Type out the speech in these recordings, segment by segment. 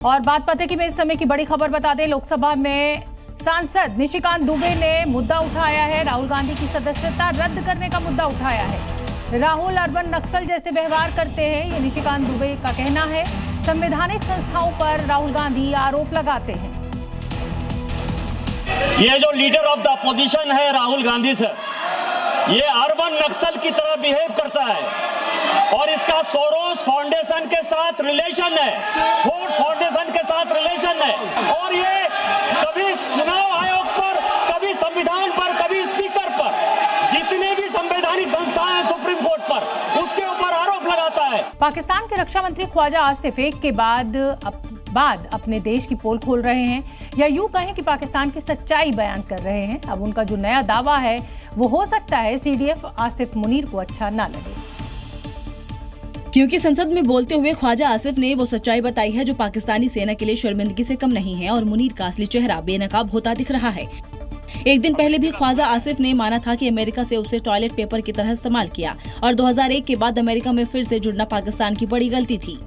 और बात पते की में इस समय की बड़ी खबर बता दें, लोकसभा में सांसद निशिकांत दुबे ने मुद्दा उठाया है। राहुल गांधी की सदस्यता रद्द करने का मुद्दा उठाया है। राहुल अर्बन नक्सल जैसे व्यवहार करते हैं, ये निशिकांत दुबे का कहना है। संवैधानिक संस्थाओं पर राहुल गांधी आरोप लगाते हैं। ये जो लीडर ऑफ द अपोजिशन है राहुल गांधी सर, ये अर्बन नक्सल की तरह बिहेव करता है और इसका सोरोस फाउंडेशन के साथ रिलेशन है, फोर्ड फाउंडेशन के साथ रिलेशन है। और ये कभी चुनाव आयोग पर, कभी संविधान पर, कभी स्पीकर पर, जितने भी संवैधानिक संस्थाएं हैं सुप्रीम कोर्ट पर, उसके ऊपर आरोप लगाता है। पाकिस्तान के रक्षा मंत्री ख्वाजा आसिफ एक के बाद अपने देश की पोल खोल रहे हैं, या यूं कहें कि पाकिस्तान की सच्चाई बयान कर रहे हैं। अब उनका जो नया दावा है वो हो सकता है CDF आसिफ मुनीर को अच्छा ना लगे, क्योंकि संसद में बोलते हुए ख्वाजा आसिफ ने वो सच्चाई बताई है जो पाकिस्तानी सेना के लिए शर्मिंदगी से कम नहीं है और मुनीर का असली चेहरा बेनकाब होता दिख रहा है। एक दिन पहले भी ख्वाजा आसिफ ने माना था कि अमेरिका से उसे टॉयलेट पेपर की तरह इस्तेमाल किया और 2001 के बाद अमेरिका में फिर से जुड़ना पाकिस्तान की बड़ी गलती थी।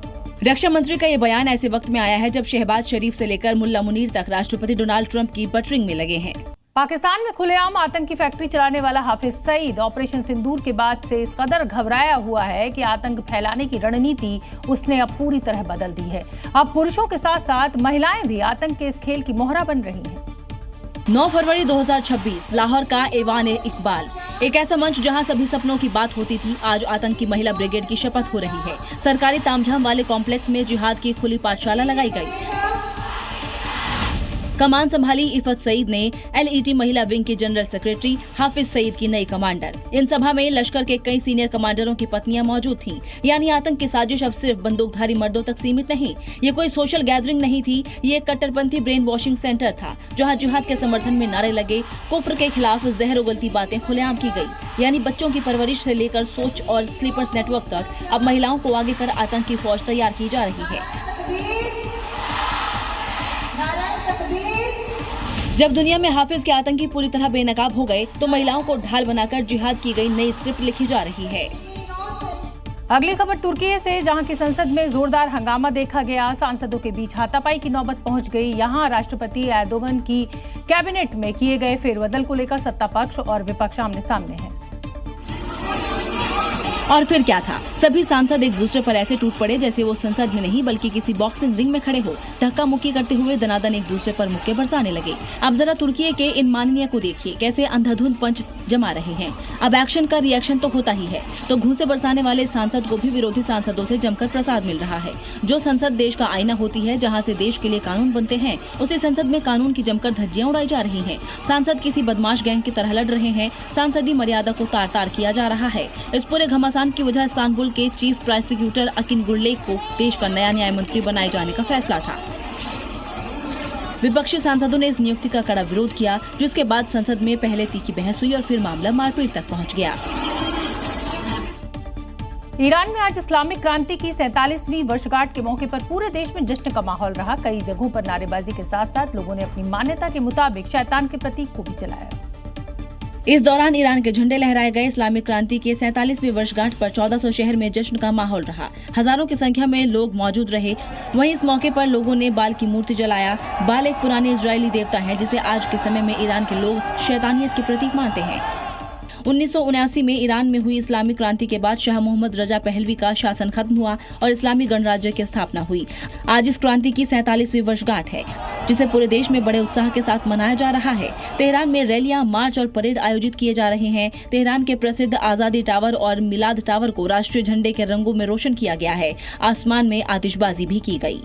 रक्षा मंत्री का ये बयान ऐसे वक्त में आया है जब शहबाज शरीफ से लेकर मुल्ला मुनीर तक राष्ट्रपति डोनाल्ड ट्रंप की बटरिंग में लगे हैं। पाकिस्तान में खुलेआम आतंकी फैक्ट्री चलाने वाला हाफिज सईद ऑपरेशन सिंदूर के बाद से इस कदर घबराया हुआ है कि आतंक फैलाने की रणनीति उसने अब पूरी तरह बदल दी है। अब पुरुषों के साथ साथ महिलाएं भी आतंक के इस खेल की मोहरा बन रही हैं। 9 फरवरी 2026 लाहौर का ऐवान-ए-इकबाल, एक ऐसा मंच जहां सभी सपनों की बात होती थी, आज आतंकी महिला ब्रिगेड की शपथ हो रही है। सरकारी तामझाम वाले कॉम्प्लेक्स में जिहाद की खुली पाठशाला लगाई गई। कमान संभाली इफत सईद ने, LET महिला विंग की जनरल सेक्रेटरी हाफिज सईद की नई कमांडर। इन सभा में लश्कर के कई सीनियर कमांडरों की पत्नियां मौजूद थीं। यानी आतंक की साजिश अब सिर्फ बंदूकधारी मर्दों तक सीमित नहीं, ये कोई सोशल गैदरिंग नहीं थी, ये एक कट्टरपंथी ब्रेन वॉशिंग सेंटर था जहां जिहाद के समर्थन में नारे लगे, कुफ्र के खिलाफ जहर उगलती बातें खुलेआम की गई। यानी बच्चों की परवरिश से लेकर सोच और स्लीपर्स नेटवर्क तक अब महिलाओं को आगे कर आतंक की फौज तैयार की जा रही है। जब दुनिया में हाफिज के आतंकी पूरी तरह बेनकाब हो गए तो महिलाओं को ढाल बनाकर जिहाद की गई नई स्क्रिप्ट लिखी जा रही है। अगली खबर तुर्की से, जहां की संसद में जोरदार हंगामा देखा गया। सांसदों के बीच हाथापाई की नौबत पहुंच गई। यहां राष्ट्रपति एर्दोगन की कैबिनेट में किए गए फेरबदल को लेकर सत्ता पक्ष और विपक्ष आमने सामने है। और फिर क्या था, सभी सांसद एक दूसरे पर ऐसे टूट पड़े जैसे वो संसद में नहीं बल्कि किसी बॉक्सिंग रिंग में खड़े हो। धक्का मुक्की करते हुए दनादन एक दूसरे पर मुक्के बरसाने लगे। अब जरा तुर्की के इन माननीय को देखिए, कैसे अंधाधुंध पंच जमा रहे हैं। अब एक्शन का रिएक्शन तो होता ही है, तो घूंसे बरसाने वाले सांसद को भी विरोधी सांसदों से जमकर प्रसाद मिल रहा है। जो संसद देश का आईना होती है, जहाँ से देश के लिए कानून बनते हैं, उसी संसद में कानून की जमकर धज्जियां उड़ाई जा रही है। सांसद किसी बदमाश गैंग की तरह लड़ रहे हैं। सांसदीय मर्यादा को तार तार किया जा रहा है। इस पूरे घमासान की वजह इस्तांबुल के चीफ प्रोसिक्यूटर अकिन गुरलेक को देश का नया न्याय मंत्री बनाए जाने का फैसला था। विपक्षी सांसदों ने इस नियुक्ति का कड़ा विरोध किया, जिसके बाद संसद में पहले तीखी बहस हुई और फिर मामला मारपीट तक पहुंच गया। ईरान में आज इस्लामिक क्रांति की 47वीं वर्षगांठ के मौके पर पूरे देश में जश्न का माहौल रहा। कई जगहों पर नारेबाजी के साथ साथ लोगों ने अपनी मान्यता के मुताबिक शैतान के प्रतीक को भी जलाया। इस दौरान ईरान के झंडे लहराए गए। इस्लामिक क्रांति के 47वीं वर्षगांठ पर 1400 शहर में जश्न का माहौल रहा। हजारों की संख्या में लोग मौजूद रहे। वहीं इस मौके पर लोगों ने बाल की मूर्ति जलाया। बाल एक पुराने इजरायली देवता है जिसे आज के समय में ईरान के लोग शैतानियत के प्रतीक मानते हैं। 1979 में ईरान में हुई इस्लामिक क्रांति के बाद शाह मोहम्मद रजा पहलवी का शासन खत्म हुआ और इस्लामी गणराज्य की स्थापना हुई। आज इस क्रांति की 47वीं वर्षगांठ है, जिसे पूरे देश में बड़े उत्साह के साथ मनाया जा रहा है। तेहरान में रैलियां, मार्च और परेड आयोजित किए जा रहे हैं। तेहरान के प्रसिद्ध आजादी टावर और मिलाद टावर को राष्ट्रीय झंडे के रंगों में रोशन किया गया है। आसमान में आतिशबाजी भी की गई।